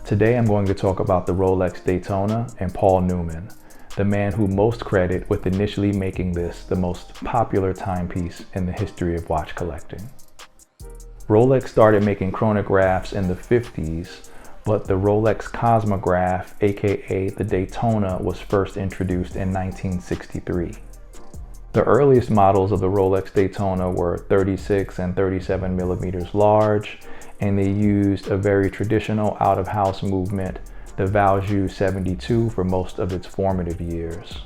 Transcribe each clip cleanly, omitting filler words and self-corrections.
Today I'm going to talk about the Rolex Daytona and Paul Newman, the man who most credit with initially making this the most popular timepiece in the history of watch collecting. Rolex started making chronographs in the 50s, but the Rolex Cosmograph, aka the Daytona, was first introduced in 1963. The earliest models of the Rolex Daytona were 36 and 37 millimeters large, and they used a very traditional out-of-house movement, the Valjoux 72, for most of its formative years.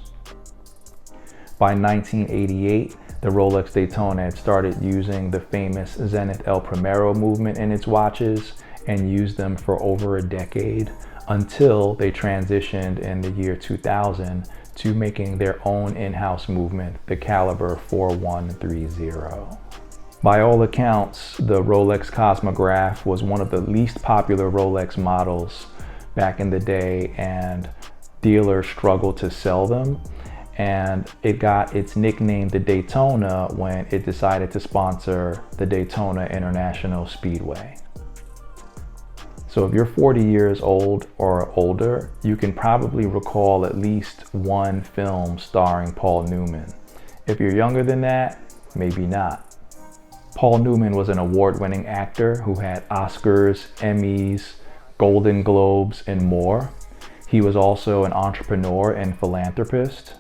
By 1988, the Rolex Daytona had started using the famous Zenith El Primero movement in its watches and used them for over a decade until they transitioned in the year 2000 to making their own in-house movement, the caliber 4130. By all accounts, the Rolex Cosmograph was one of the least popular Rolex models back in the day, and dealers struggled to sell them. And it got its nickname, the Daytona, when it decided to sponsor the Daytona International Speedway. So if you're 40 years old or older, you can probably recall at least one film starring Paul Newman. If you're younger than that, maybe not. Paul Newman was an award-winning actor who had Oscars, Emmys, Golden Globes, and more. He was also an entrepreneur and philanthropist,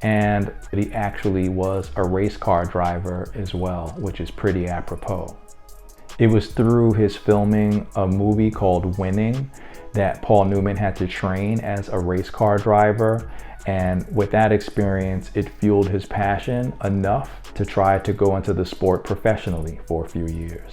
and he actually was a race car driver as well, which is pretty apropos. It was through his filming a movie called Winning that Paul Newman had to train as a race car driver, and with that experience, it fueled his passion enough to try to go into the sport professionally for a few years.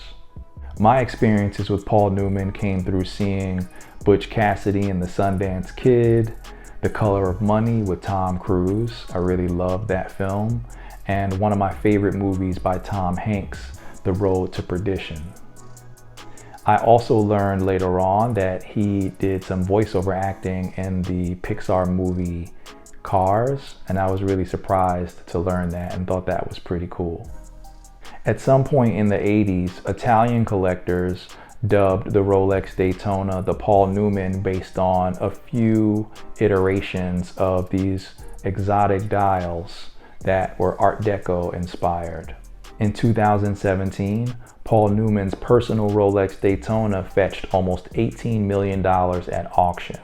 My experiences with Paul Newman came through seeing Butch Cassidy and the Sundance Kid, The Color of Money with Tom Cruise. I really loved that film. And one of my favorite movies by Tom Hanks, The Road to Perdition. I also learned later on that he did some voiceover acting in the Pixar movie Cars, and I was really surprised to learn that and thought that was pretty cool. At some point in the 80s, Italian collectors dubbed the Rolex Daytona the Paul Newman based on a few iterations of these exotic dials that were Art Deco inspired. In 2017, Paul Newman's personal Rolex Daytona fetched almost $18 million at auction.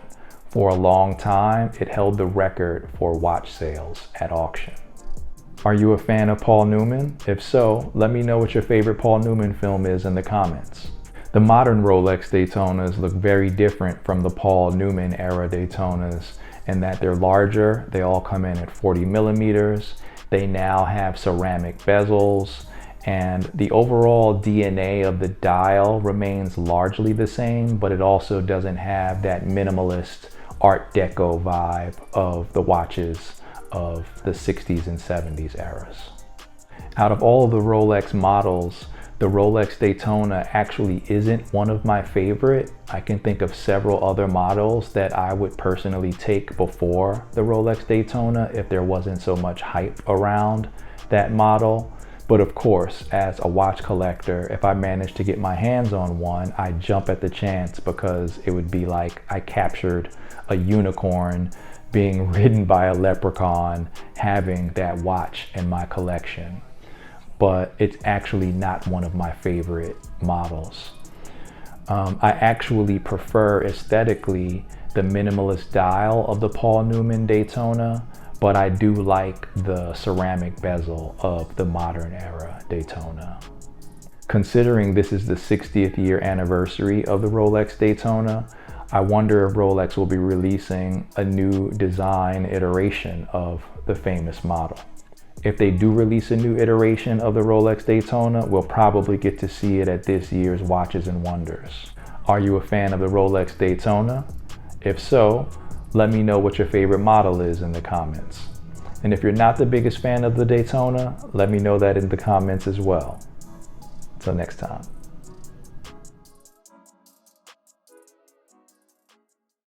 For a long time, it held the record for watch sales at auction. Are you a fan of Paul Newman? If so, let me know what your favorite Paul Newman film is in the comments. The modern Rolex Daytonas look very different from the Paul Newman era Daytonas in that they're larger, they all come in at 40 millimeters, they now have ceramic bezels, and the overall DNA of the dial remains largely the same, but it also doesn't have that minimalist Art Deco vibe of the watches of the 60s and 70s eras. Out of all of the Rolex models, the Rolex Daytona actually isn't one of my favorite. I can think of several other models that I would personally take before the Rolex Daytona if there wasn't so much hype around that model. But of course, as a watch collector, if I managed to get my hands on one, I'd jump at the chance because it would be like I captured a unicorn being ridden by a leprechaun, having that watch in my collection. But it's actually not one of my favorite models. I actually prefer aesthetically the minimalist dial of the Paul Newman Daytona, but I do like the ceramic bezel of the modern era Daytona. Considering this is the 60th year anniversary of the Rolex Daytona, I wonder if Rolex will be releasing a new design iteration of the famous model. If they do release a new iteration of the Rolex Daytona, we'll probably get to see it at this year's Watches and Wonders. Are you a fan of the Rolex Daytona? If so, let me know what your favorite model is in the comments. And if you're not the biggest fan of the Daytona, let me know that in the comments as well. Until next time.